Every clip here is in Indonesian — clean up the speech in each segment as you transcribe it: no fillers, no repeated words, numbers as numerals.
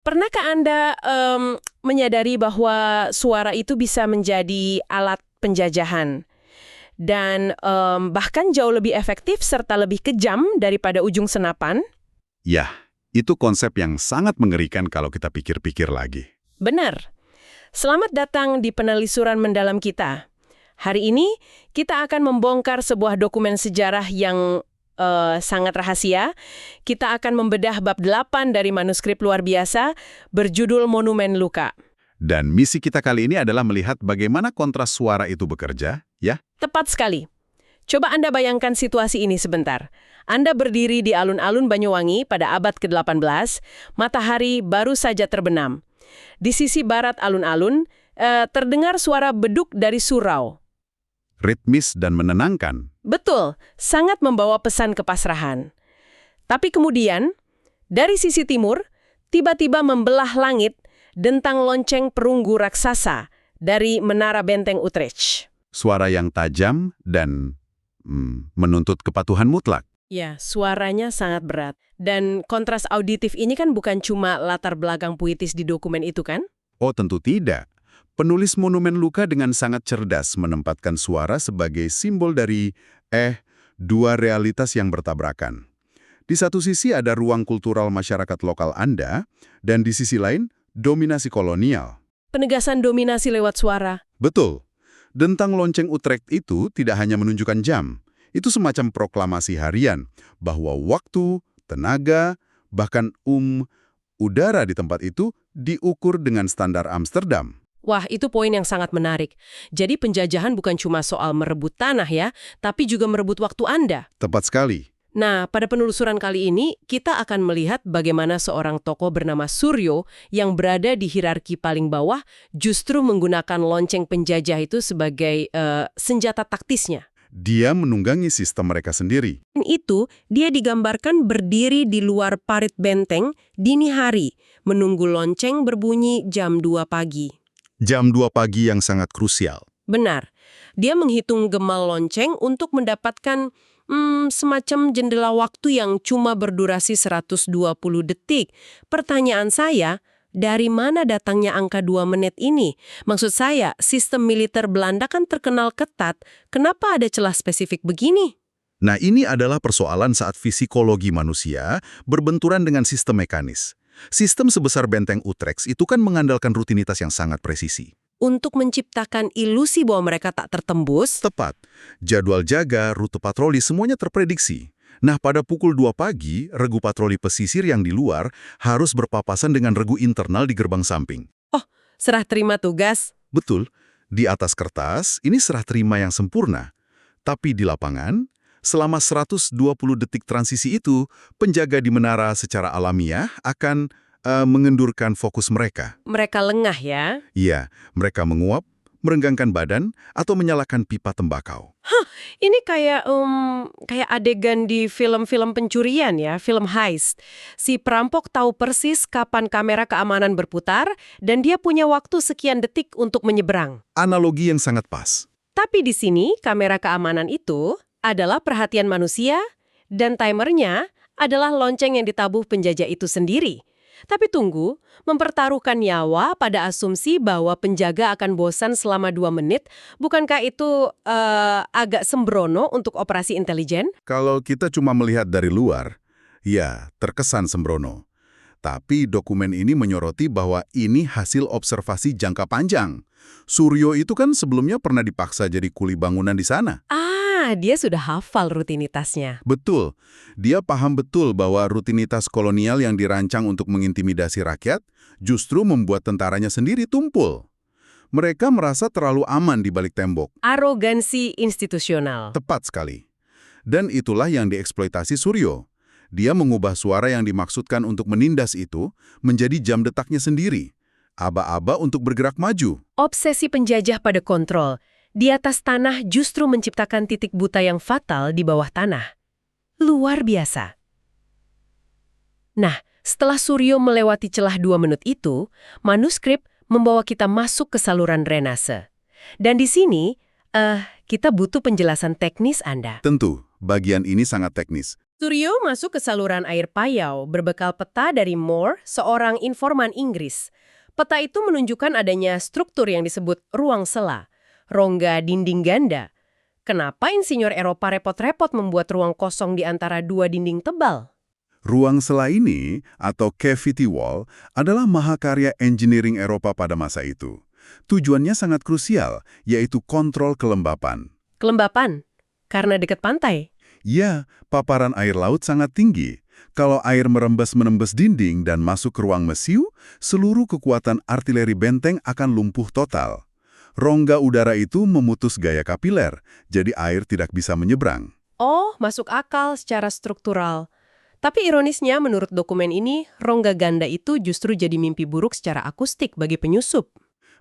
Pernahkah Anda menyadari bahwa suara itu bisa menjadi alat penjajahan dan bahkan jauh lebih efektif serta lebih kejam daripada ujung senapan? Yah, itu konsep yang sangat mengerikan kalau kita pikir-pikir lagi. Benar. Selamat datang di penelusuran mendalam kita. Hari ini kita akan membongkar sebuah dokumen sejarah yang sangat rahasia. Kita akan membedah bab 8 dari manuskrip luar biasa berjudul Monumen Luka. Dan misi kita kali ini adalah melihat bagaimana kontras suara itu bekerja, ya? Tepat sekali. Coba Anda bayangkan situasi ini sebentar. Anda berdiri di alun-alun Banyuwangi pada abad ke-18, matahari baru saja terbenam. Di sisi barat alun-alun, terdengar suara beduk dari surau. Ritmis dan menenangkan. Betul, sangat membawa pesan kepasrahan. Tapi kemudian, dari sisi timur, tiba-tiba membelah langit dentang lonceng perunggu raksasa dari menara benteng Utrecht. Suara yang tajam dan menuntut kepatuhan mutlak. Ya, suaranya sangat berat. Dan kontras auditif ini kan bukan cuma latar belakang puitis di dokumen itu kan? Oh, tentu tidak. Penulis Monumen Luka dengan sangat cerdas menempatkan suara sebagai simbol dari dua realitas yang bertabrakan. Di satu sisi ada ruang kultural masyarakat lokal Anda, dan di sisi lain, dominasi kolonial. Penegasan dominasi lewat suara. Betul. Dentang lonceng Utrecht itu tidak hanya menunjukkan jam. Itu semacam proklamasi harian bahwa waktu, tenaga, bahkan udara di tempat itu diukur dengan standar Amsterdam. Wah, itu poin yang sangat menarik. Jadi penjajahan bukan cuma soal merebut tanah ya, tapi juga merebut waktu Anda. Tepat sekali. Nah, pada penelusuran kali ini, kita akan melihat bagaimana seorang tokoh bernama Suryo yang berada di hierarki paling bawah justru menggunakan lonceng penjajah itu sebagai senjata taktisnya. Dia menunggangi sistem mereka sendiri. Dan itu, dia digambarkan berdiri di luar parit benteng dini hari, menunggu lonceng berbunyi jam 2 pagi. Jam 2 pagi yang sangat krusial. Benar. Dia menghitung gemal lonceng untuk mendapatkan semacam jendela waktu yang cuma berdurasi 120 detik. Pertanyaan saya, dari mana datangnya angka 2 menit ini? Maksud saya, sistem militer Belanda kan terkenal ketat. Kenapa ada celah spesifik begini? Nah, ini adalah persoalan saat fisikologi manusia berbenturan dengan sistem mekanis. Sistem sebesar benteng Utrecht itu kan mengandalkan rutinitas yang sangat presisi. Untuk menciptakan ilusi bahwa mereka tak tertembus? Tepat. Jadwal jaga, rute patroli, semuanya terprediksi. Nah, pada pukul 2 pagi, regu patroli pesisir yang di luar harus berpapasan dengan regu internal di gerbang samping. Oh, serah terima tugas. Betul. Di atas kertas, ini serah terima yang sempurna. Tapi di lapangan, selama 120 detik transisi itu, penjaga di menara secara alamiah akan mengendurkan fokus mereka. Mereka lengah ya? Iya, mereka menguap, merenggangkan badan, atau menyalakan pipa tembakau. Ini kayak adegan di film-film pencurian ya, film heist. Si perampok tahu persis kapan kamera keamanan berputar, dan dia punya waktu sekian detik untuk menyeberang. Analogi yang sangat pas. Tapi di sini, kamera keamanan itu adalah perhatian manusia, dan timernya adalah lonceng yang ditabuh penjajah itu sendiri. Tapi tunggu, mempertaruhkan nyawa pada asumsi bahwa penjaga akan bosan selama 2 menit, bukankah itu agak sembrono untuk operasi intelijen? Kalau kita cuma melihat dari luar, ya terkesan sembrono. Tapi dokumen ini menyoroti bahwa ini hasil observasi jangka panjang. Suryo itu kan sebelumnya pernah dipaksa jadi kuli bangunan di sana. Dia sudah hafal rutinitasnya. Betul. Dia paham betul bahwa rutinitas kolonial yang dirancang untuk mengintimidasi rakyat justru membuat tentaranya sendiri tumpul. Mereka merasa terlalu aman di balik tembok. Arogansi institusional. Tepat sekali. Dan itulah yang dieksploitasi Suryo. Dia mengubah suara yang dimaksudkan untuk menindas itu menjadi jam detaknya sendiri. Aba-aba untuk bergerak maju. Obsesi penjajah pada kontrol. Di atas tanah justru menciptakan titik buta yang fatal di bawah tanah. Luar biasa. Nah, setelah Suryo melewati celah 2 menit itu, manuskrip membawa kita masuk ke saluran renase. Dan di sini, kita butuh penjelasan teknis Anda. Tentu, bagian ini sangat teknis. Suryo masuk ke saluran air payau berbekal peta dari Moore, seorang informan Inggris. Peta itu menunjukkan adanya struktur yang disebut ruang sela, rongga dinding ganda. Kenapa insinyur Eropa repot-repot membuat ruang kosong di antara dua dinding tebal? Ruang sela ini, atau cavity wall, adalah mahakarya engineering Eropa pada masa itu. Tujuannya sangat krusial, yaitu kontrol kelembapan. Kelembapan, karena dekat pantai. Ya, paparan air laut sangat tinggi. Kalau air menembus dinding dan masuk ke ruang mesiu, seluruh kekuatan artileri benteng akan lumpuh total. Rongga udara itu memutus gaya kapiler, jadi air tidak bisa menyeberang. Oh, masuk akal secara struktural. Tapi ironisnya, menurut dokumen ini, rongga ganda itu justru jadi mimpi buruk secara akustik bagi penyusup.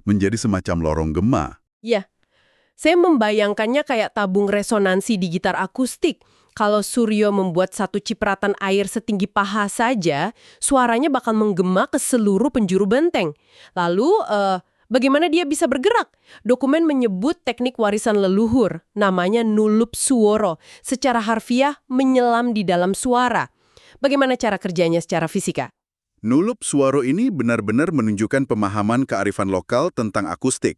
Menjadi semacam lorong gema. Ya, saya membayangkannya kayak tabung resonansi di gitar akustik. Kalau Suryo membuat satu cipratan air setinggi paha saja, suaranya bakal menggema ke seluruh penjuru benteng. Lalu, bagaimana dia bisa bergerak? Dokumen menyebut teknik warisan leluhur, namanya nulup suworo, secara harfiah menyelam di dalam suara. Bagaimana cara kerjanya secara fisika? Nulup suwaro ini benar-benar menunjukkan pemahaman kearifan lokal tentang akustik.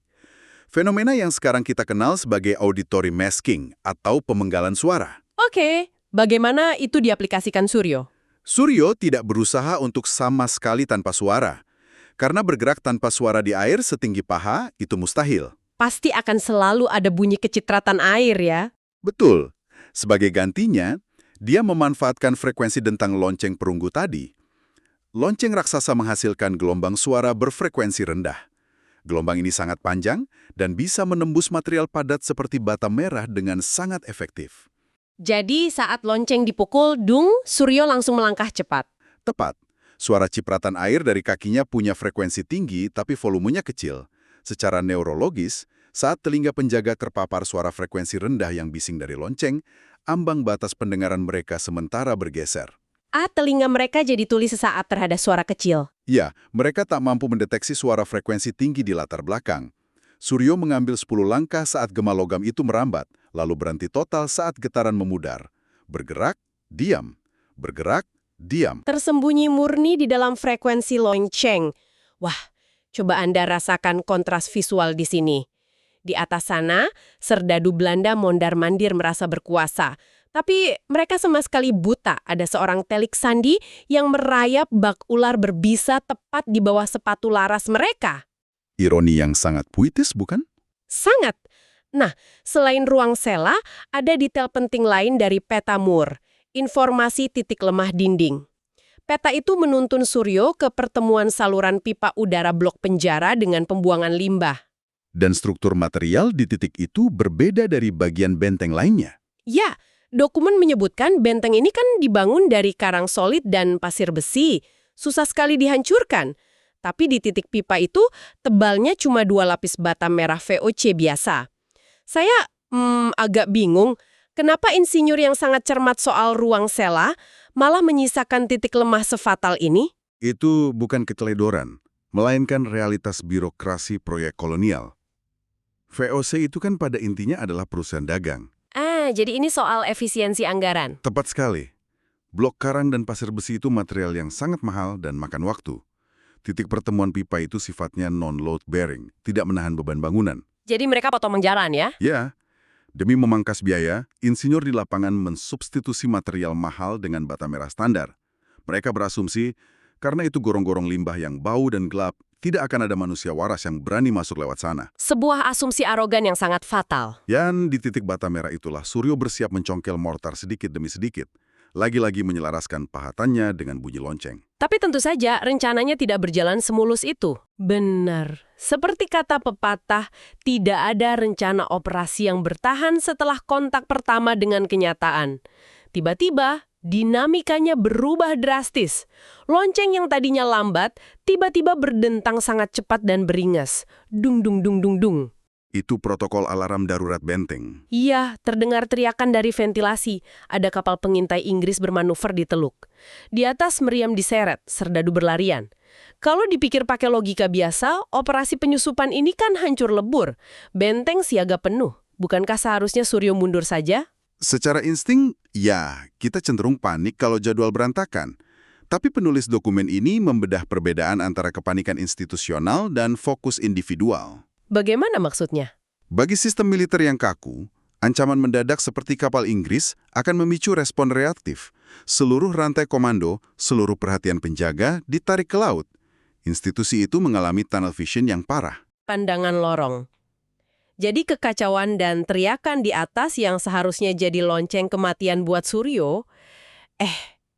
Fenomena yang sekarang kita kenal sebagai auditory masking atau pemenggalan suara. Oke, bagaimana itu diaplikasikan Suryo? Suryo tidak berusaha untuk sama sekali tanpa suara. Karena bergerak tanpa suara di air setinggi paha, itu mustahil. Pasti akan selalu ada bunyi kecipratan air ya? Betul. Sebagai gantinya, dia memanfaatkan frekuensi dentang lonceng perunggu tadi. Lonceng raksasa menghasilkan gelombang suara berfrekuensi rendah. Gelombang ini sangat panjang dan bisa menembus material padat seperti bata merah dengan sangat efektif. Jadi saat lonceng dipukul, dung, Suryo langsung melangkah cepat. Tepat. Suara cipratan air dari kakinya punya frekuensi tinggi tapi volumenya kecil. Secara neurologis, saat telinga penjaga terpapar suara frekuensi rendah yang bising dari lonceng, ambang batas pendengaran mereka sementara bergeser. Telinga mereka jadi tuli sesaat terhadap suara kecil. Ya, mereka tak mampu mendeteksi suara frekuensi tinggi di latar belakang. Suryo mengambil 10 langkah saat gema logam itu merambat, lalu berhenti total saat getaran memudar. Bergerak, diam. Bergerak, diam. Tersembunyi murni di dalam frekuensi lonceng. Wah, coba Anda rasakan kontras visual di sini. Di atas sana, serdadu Belanda mondar-mandir merasa berkuasa. Tapi mereka sama sekali buta. Ada seorang telik sandi yang merayap bak ular berbisa tepat di bawah sepatu laras mereka. Ironi yang sangat puitis, bukan? Sangat. Nah, selain ruang sela, ada detail penting lain dari peta Moore. Informasi titik lemah dinding. Peta itu menuntun Suryo ke pertemuan saluran pipa udara blok penjara dengan pembuangan limbah. Dan struktur material di titik itu berbeda dari bagian benteng lainnya. Ya, dokumen menyebutkan benteng ini kan dibangun dari karang solid dan pasir besi. Susah sekali dihancurkan. Tapi di titik pipa itu, tebalnya cuma 2 lapis bata merah VOC biasa. Saya agak bingung, kenapa insinyur yang sangat cermat soal ruang sela malah menyisakan titik lemah sefatal ini? Itu bukan keteledoran, melainkan realitas birokrasi proyek kolonial. VOC itu kan pada intinya adalah perusahaan dagang. Jadi ini soal efisiensi anggaran. Tepat sekali. Blok karang dan pasir besi itu material yang sangat mahal dan makan waktu. Titik pertemuan pipa itu sifatnya non-load bearing, tidak menahan beban bangunan. Jadi mereka potong jalan ya? Ya, demi memangkas biaya, insinyur di lapangan mensubstitusi material mahal dengan bata merah standar. Mereka berasumsi, karena itu gorong-gorong limbah yang bau dan gelap, tidak akan ada manusia waras yang berani masuk lewat sana. Sebuah asumsi arogan yang sangat fatal. Dan di titik bata merah itulah Suryo bersiap mencongkel mortar sedikit demi sedikit. Lagi-lagi menyelaraskan pahatannya dengan bunyi lonceng. Tapi tentu saja rencananya tidak berjalan semulus itu. Benar. Seperti kata pepatah, tidak ada rencana operasi yang bertahan setelah kontak pertama dengan kenyataan. Tiba-tiba, dinamikanya berubah drastis. Lonceng yang tadinya lambat, tiba-tiba berdentang sangat cepat dan beringas. Dung dung dung dung dung. Itu protokol alarm darurat benteng. Iya, terdengar teriakan dari ventilasi. Ada kapal pengintai Inggris bermanuver di teluk. Di atas meriam diseret, serdadu berlarian. Kalau dipikir pakai logika biasa, operasi penyusupan ini kan hancur lebur. Benteng siaga penuh. Bukankah seharusnya Suryo mundur saja? Secara insting, ya, kita cenderung panik kalau jadwal berantakan. Tapi penulis dokumen ini membedah perbedaan antara kepanikan institusional dan fokus individual. Bagaimana maksudnya? Bagi sistem militer yang kaku, ancaman mendadak seperti kapal Inggris akan memicu respon reaktif. Seluruh rantai komando, seluruh perhatian penjaga ditarik ke laut. Institusi itu mengalami tunnel vision yang parah. Pandangan lorong. Jadi kekacauan dan teriakan di atas yang seharusnya jadi lonceng kematian buat Suryo,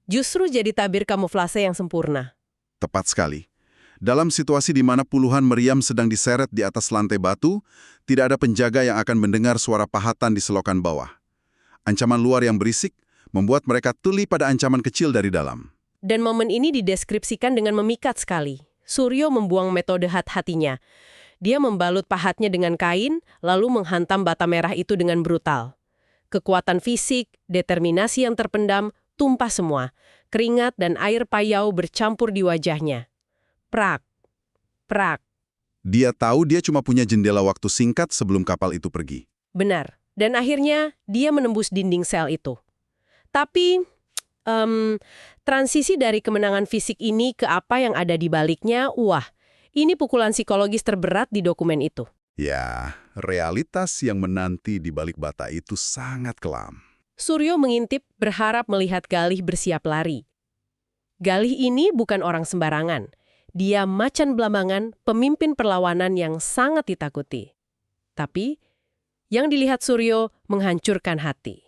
justru jadi tabir kamuflase yang sempurna. Tepat sekali. Dalam situasi di mana puluhan meriam sedang diseret di atas lantai batu, tidak ada penjaga yang akan mendengar suara pahatan di selokan bawah. Ancaman luar yang berisik membuat mereka tuli pada ancaman kecil dari dalam. Dan momen ini dideskripsikan dengan memikat sekali. Suryo membuang metode hati-hatinya. Dia membalut pahatnya dengan kain, lalu menghantam bata merah itu dengan brutal. Kekuatan fisik, determinasi yang terpendam, tumpah semua. Keringat dan air payau bercampur di wajahnya. Prak, prak. Dia tahu dia cuma punya jendela waktu singkat sebelum kapal itu pergi. Benar. Dan akhirnya dia menembus dinding sel itu. Tapi, transisi dari kemenangan fisik ini ke apa yang ada di baliknya, wah, ini pukulan psikologis terberat di dokumen itu. Ya, realitas yang menanti di balik bata itu sangat kelam. Suryo mengintip berharap melihat Galih bersiap lari. Galih ini bukan orang sembarangan. Dia macan belambangan, pemimpin perlawanan yang sangat ditakuti. Tapi, yang dilihat Suryo menghancurkan hati.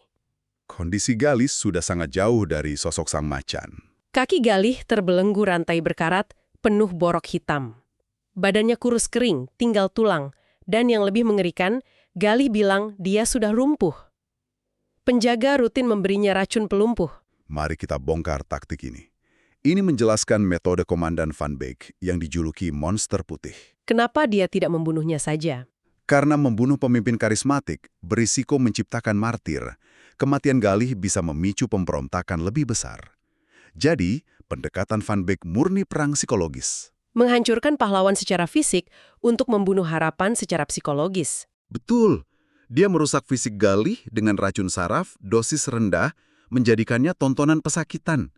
Kondisi Galih sudah sangat jauh dari sosok sang macan. Kaki Galih terbelenggu rantai berkarat, penuh borok hitam. Badannya kurus kering, tinggal tulang. Dan yang lebih mengerikan, Galih bilang dia sudah lumpuh. Penjaga rutin memberinya racun pelumpuh. Mari kita bongkar taktik ini. Ini menjelaskan metode Komandan Van Beek yang dijuluki monster putih. Kenapa dia tidak membunuhnya saja? Karena membunuh pemimpin karismatik berisiko menciptakan martir. Kematian Galih bisa memicu pemberontakan lebih besar. Jadi, pendekatan Van Beek murni perang psikologis. Menghancurkan pahlawan secara fisik untuk membunuh harapan secara psikologis. Betul. Dia merusak fisik Galih dengan racun saraf, dosis rendah, menjadikannya tontonan pesakitan.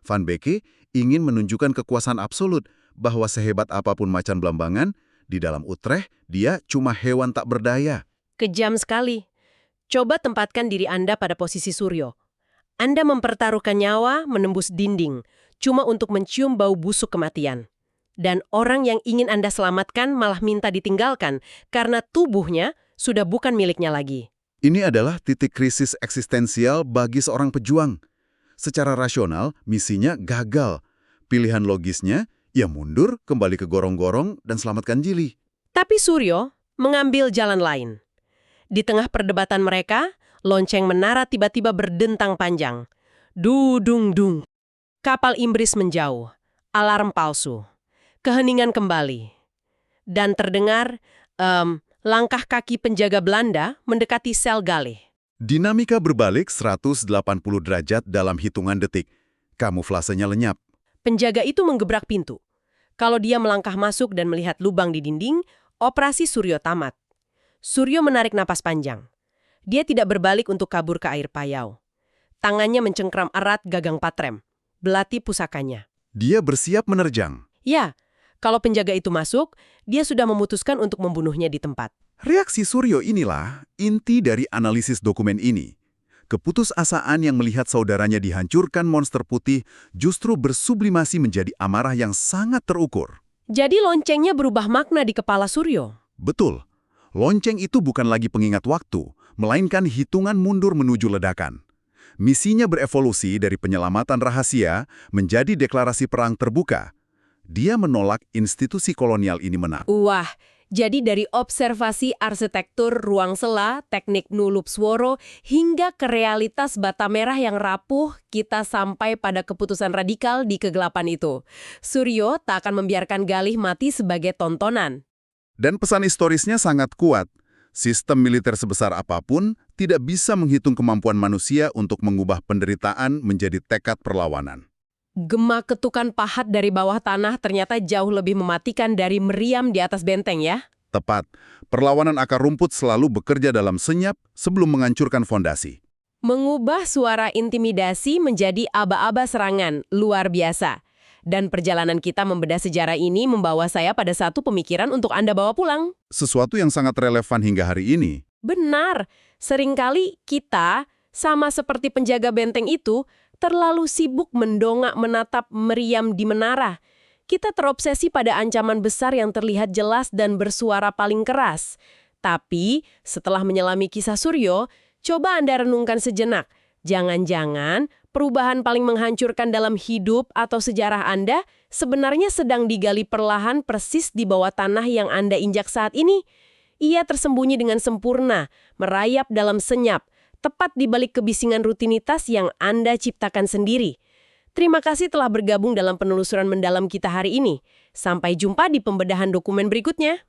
Van Beek ingin menunjukkan kekuasaan absolut bahwa sehebat apapun macan belambangan, di dalam Utrecht dia cuma hewan tak berdaya. Kejam sekali. Coba tempatkan diri Anda pada posisi Suryo. Anda mempertaruhkan nyawa menembus dinding, cuma untuk mencium bau busuk kematian. Dan orang yang ingin Anda selamatkan malah minta ditinggalkan karena tubuhnya sudah bukan miliknya lagi. Ini adalah titik krisis eksistensial bagi seorang pejuang. Secara rasional, misinya gagal. Pilihan logisnya, ya mundur, kembali ke gorong-gorong, dan selamatkan Jili. Tapi Suryo mengambil jalan lain. Di tengah perdebatan mereka, lonceng menara tiba-tiba berdentang panjang. Dudung-dung. Kapal Inggris menjauh. Alarm palsu. Keheningan kembali. Dan terdengar langkah kaki penjaga Belanda mendekati sel Galih. Dinamika berbalik 180 derajat dalam hitungan detik. Kamuflasenya lenyap. Penjaga itu menggebrak pintu. Kalau dia melangkah masuk dan melihat lubang di dinding, operasi Suryo tamat. Suryo menarik napas panjang. Dia tidak berbalik untuk kabur ke air payau. Tangannya mencengkram erat gagang patrem, belati pusakanya. Dia bersiap menerjang. Ya, kalau penjaga itu masuk, dia sudah memutuskan untuk membunuhnya di tempat. Reaksi Suryo inilah inti dari analisis dokumen ini. Keputusasaan yang melihat saudaranya dihancurkan monster putih justru bersublimasi menjadi amarah yang sangat terukur. Jadi loncengnya berubah makna di kepala Suryo. Betul. Lonceng itu bukan lagi pengingat waktu, melainkan hitungan mundur menuju ledakan. Misinya berevolusi dari penyelamatan rahasia menjadi deklarasi perang terbuka. Dia menolak institusi kolonial ini menang. Wah, jadi dari observasi arsitektur ruang sela, teknik nulup sworo, hingga ke realitas bata merah yang rapuh, kita sampai pada keputusan radikal di kegelapan itu. Suryo tak akan membiarkan Galih mati sebagai tontonan. Dan pesan historisnya sangat kuat. Sistem militer sebesar apapun tidak bisa menghitung kemampuan manusia untuk mengubah penderitaan menjadi tekad perlawanan. Gema ketukan pahat dari bawah tanah ternyata jauh lebih mematikan dari meriam di atas benteng ya? Tepat. Perlawanan akar rumput selalu bekerja dalam senyap sebelum menghancurkan fondasi. Mengubah suara intimidasi menjadi aba-aba serangan, luar biasa. Dan perjalanan kita membedah sejarah ini membawa saya pada satu pemikiran untuk Anda bawa pulang. Sesuatu yang sangat relevan hingga hari ini. Benar, seringkali kita, sama seperti penjaga benteng itu, terlalu sibuk mendongak menatap meriam di menara. Kita terobsesi pada ancaman besar yang terlihat jelas dan bersuara paling keras. Tapi, setelah menyelami kisah Suryo, coba Anda renungkan sejenak. Jangan-jangan perubahan paling menghancurkan dalam hidup atau sejarah Anda sebenarnya sedang digali perlahan persis di bawah tanah yang Anda injak saat ini. Ia tersembunyi dengan sempurna, merayap dalam senyap, tepat di balik kebisingan rutinitas yang Anda ciptakan sendiri. Terima kasih telah bergabung dalam penelusuran mendalam kita hari ini. Sampai jumpa di pembedahan dokumen berikutnya.